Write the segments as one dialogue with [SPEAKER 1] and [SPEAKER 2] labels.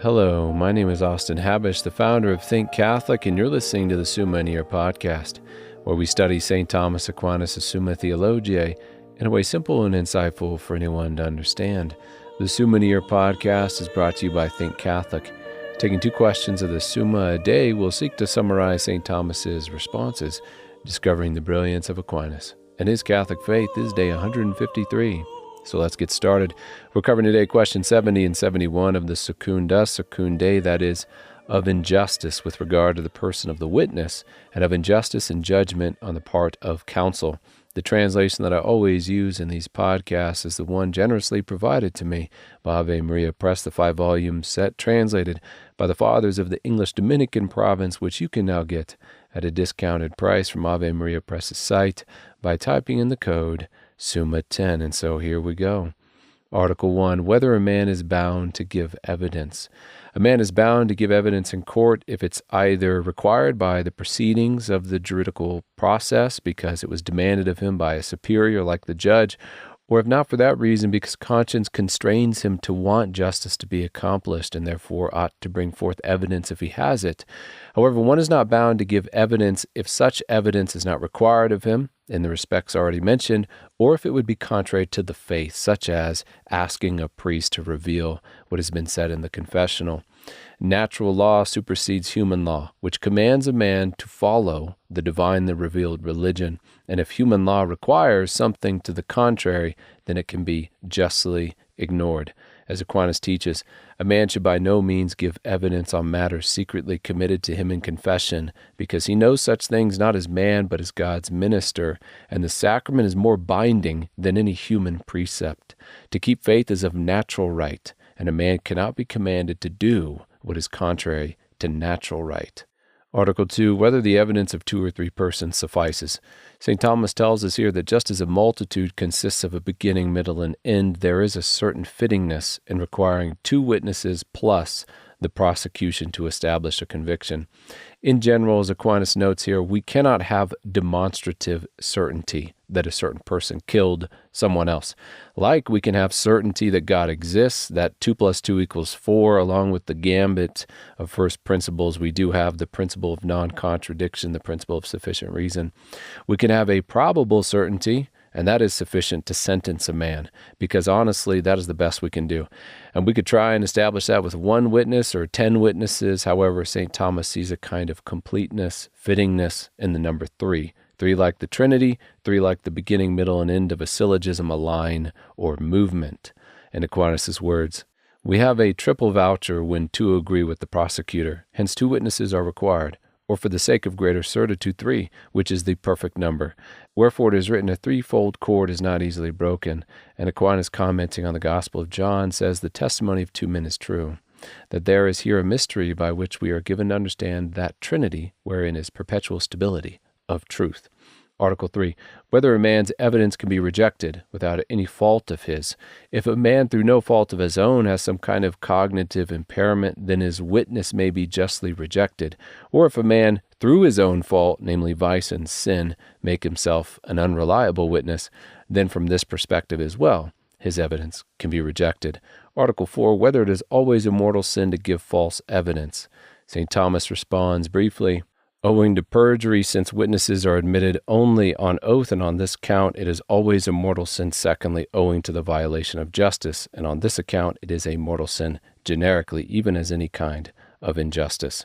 [SPEAKER 1] Hello, my name is Austin Habish, the founder of Think Catholic, and you're listening to the Summa podcast, where we study St. Thomas Aquinas' Summa Theologiae in a way simple and insightful for anyone to understand. The Summa podcast is brought to you by Think Catholic. Taking 2 questions of the Summa a day, we'll seek to summarize St. Thomas's responses, discovering the brilliance of Aquinas and his Catholic faith. This is day 153. So let's get started. We're covering today question 70 and 71 of the secundae, that is, of injustice with regard to the person of the witness, and of injustice in judgment on the part of counsel. The translation that I always use in these podcasts is the one generously provided to me by Ave Maria Press, the 5-volume set translated by the Fathers of the English Dominican province, which you can now get at a discounted price from Ave Maria Press's site by typing in the code Summa 10. And so here we go. Article 1, whether a man is bound to give evidence. A man is bound to give evidence in court if it's either required by the proceedings of the juridical process because it was demanded of him by a superior like the judge, or if not for that reason because conscience constrains him to want justice to be accomplished and therefore ought to bring forth evidence if he has it. However, one is not bound to give evidence if such evidence is not required of him in the respects already mentioned, or if it would be contrary to the faith, such as asking a priest to reveal what has been said in the confessional. Natural law supersedes human law, which commands a man to follow the divinely revealed religion, and if human law requires something to the contrary, then it can be justly ignored. As Aquinas teaches, a man should by no means give evidence on matters secretly committed to him in confession, because he knows such things not as man but as God's minister, and the sacrament is more binding than any human precept. To keep faith is of natural right, and a man cannot be commanded to do what is contrary to natural right. Article 2, whether the evidence of 2 or 3 persons suffices. St. Thomas tells us here that just as a multitude consists of a beginning, middle, and end, there is a certain fittingness in requiring 2 witnesses plus the prosecution to establish a conviction. In general, as Aquinas notes here, we cannot have demonstrative certainty that a certain person killed someone else. Like we can have certainty that God exists, that 2 + 2 = 4, along with the gambit of first principles, we do have the principle of non-contradiction, the principle of sufficient reason. We can have a probable certainty, and that is sufficient to sentence a man, because honestly, that is the best we can do. And we could try and establish that with 1 witness or 10 witnesses. However, St. Thomas sees a kind of completeness, fittingness in the number 3. 3 like the Trinity, 3 like the beginning, middle, and end of a syllogism, a line, or movement. In Aquinas' words, we have a triple voucher when 2 agree with the prosecutor, hence 2 witnesses are required, or for the sake of greater certitude 3, which is the perfect number. Wherefore it is written, a 3-fold cord is not easily broken. And Aquinas, commenting on the Gospel of John, says the testimony of 2 men is true, that there is here a mystery by which we are given to understand that Trinity, wherein is perpetual stability of truth. Article 3, whether a man's evidence can be rejected without any fault of his. If a man through no fault of his own has some kind of cognitive impairment, then his witness may be justly rejected. Or if a man through his own fault, namely vice and sin, make himself an unreliable witness, then from this perspective as well, his evidence can be rejected. Article 4, whether it is always a mortal sin to give false evidence. St. Thomas responds briefly, owing to perjury, since witnesses are admitted only on oath, and on this account it is always a mortal sin. Secondly, owing to the violation of justice, and on this account it is a mortal sin generically, even as any kind of injustice.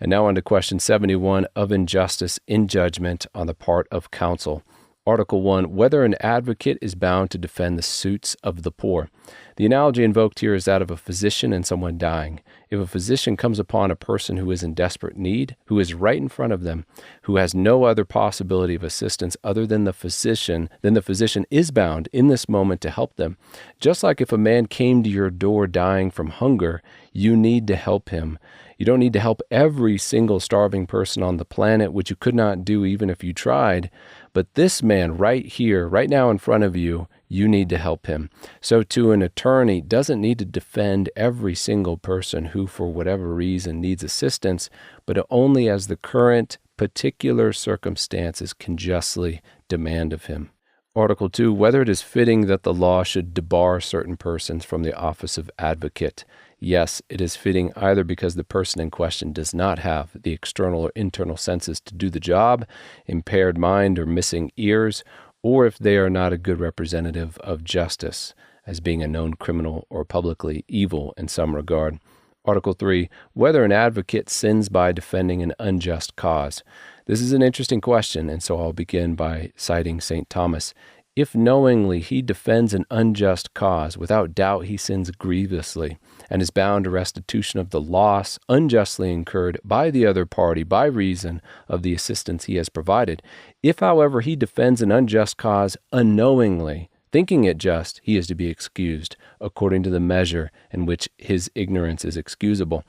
[SPEAKER 1] And now on to question 71 of injustice in judgment on the part of counsel. Article 1, whether an advocate is bound to defend the suits of the poor. The analogy invoked here is that of a physician and someone dying. If a physician comes upon a person who is in desperate need, who is right in front of them, who has no other possibility of assistance other than the physician, then the physician is bound in this moment to help them. Just like if a man came to your door dying from hunger, you need to help him. You don't need to help every single starving person on the planet, which you could not do even if you tried. But this man right here, right now in front of you, you need to help him. So too, an attorney doesn't need to defend every single person who, for whatever reason, needs assistance, but only as the current particular circumstances can justly demand of him. Article 2, whether it is fitting that the law should debar certain persons from the office of advocate. Yes, it is fitting either because the person in question does not have the external or internal senses to do the job, impaired mind or missing ears, or if they are not a good representative of justice, as being a known criminal or publicly evil in some regard. Article 3, whether an advocate sins by defending an unjust cause. This is an interesting question, and so I'll begin by citing St. Thomas. If knowingly he defends an unjust cause, without doubt he sins grievously, and is bound to restitution of the loss unjustly incurred by the other party by reason of the assistance he has provided. If, however, he defends an unjust cause unknowingly, thinking it just, he is to be excused, according to the measure in which his ignorance is excusable.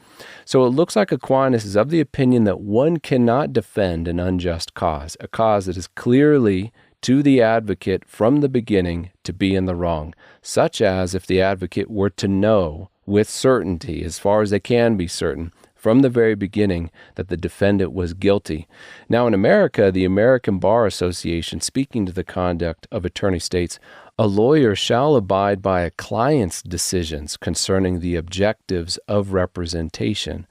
[SPEAKER 1] So it looks like Aquinas is of the opinion that one cannot defend an unjust cause, a cause that is clearly to the advocate from the beginning to be in the wrong, such as if the advocate were to know with certainty, as far as they can be certain, from the very beginning that the defendant was guilty. Now in America, the American Bar Association, speaking to the conduct of attorney, states, a lawyer shall abide by a client's decisions concerning the objectives of representation,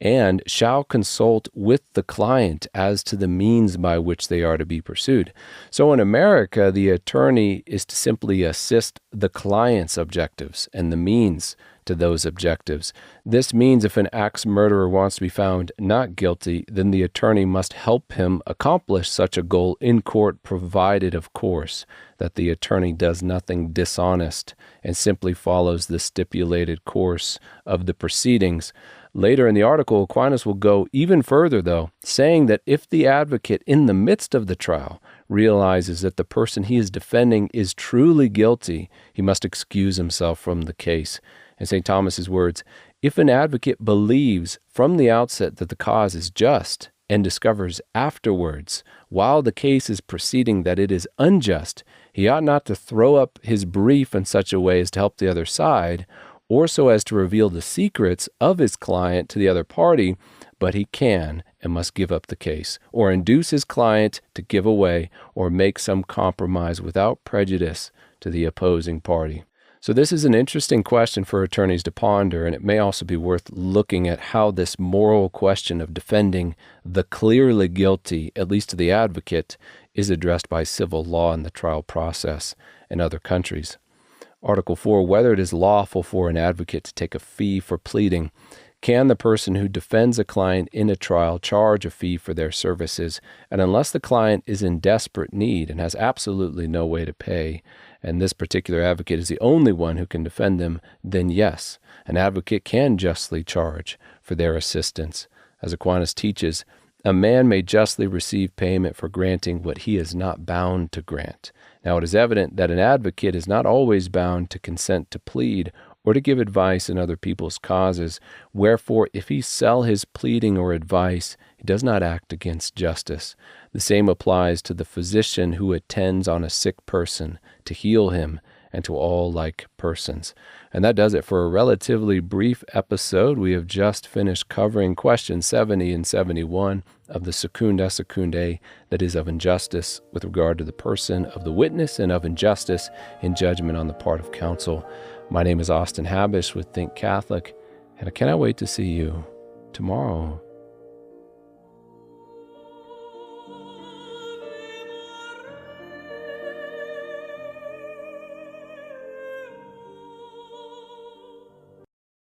[SPEAKER 1] and shall consult with the client as to the means by which they are to be pursued. So in America, the attorney is to simply assist the client's objectives and the means to those objectives. This means if an axe murderer wants to be found not guilty, then the attorney must help him accomplish such a goal in court, provided, of course, that the attorney does nothing dishonest and simply follows the stipulated course of the proceedings. Later in the article, Aquinas will go even further, though, saying that if the advocate in the midst of the trial realizes that the person he is defending is truly guilty, he must excuse himself from the case. In St. Thomas's words, if an advocate believes from the outset that the cause is just and discovers afterwards, while the case is proceeding, that it is unjust, he ought not to throw up his brief in such a way as to help the other side, or so as to reveal the secrets of his client to the other party, but he can and must give up the case, or induce his client to give away, or make some compromise without prejudice to the opposing party. So this is an interesting question for attorneys to ponder, and it may also be worth looking at how this moral question of defending the clearly guilty, at least to the advocate, is addressed by civil law in the trial process in other countries. Article 4, whether it is lawful for an advocate to take a fee for pleading. Can the person who defends a client in a trial charge a fee for their services? And unless the client is in desperate need and has absolutely no way to pay, and this particular advocate is the only one who can defend them, then yes, an advocate can justly charge for their assistance. As Aquinas teaches, a man may justly receive payment for granting what he is not bound to grant. Now it is evident that an advocate is not always bound to consent to plead or to give advice in other people's causes. Wherefore, if he sell his pleading or advice, he does not act against justice. The same applies to the physician who attends on a sick person to heal him, and to all like persons. And that does it for a relatively brief episode. We have just finished covering questions 70 and 71 of the Secunda Secundae, that is, of injustice with regard to the person of the witness and of injustice in judgment on the part of counsel. My name is Austin Habish with Think Catholic, and I cannot wait to see you tomorrow.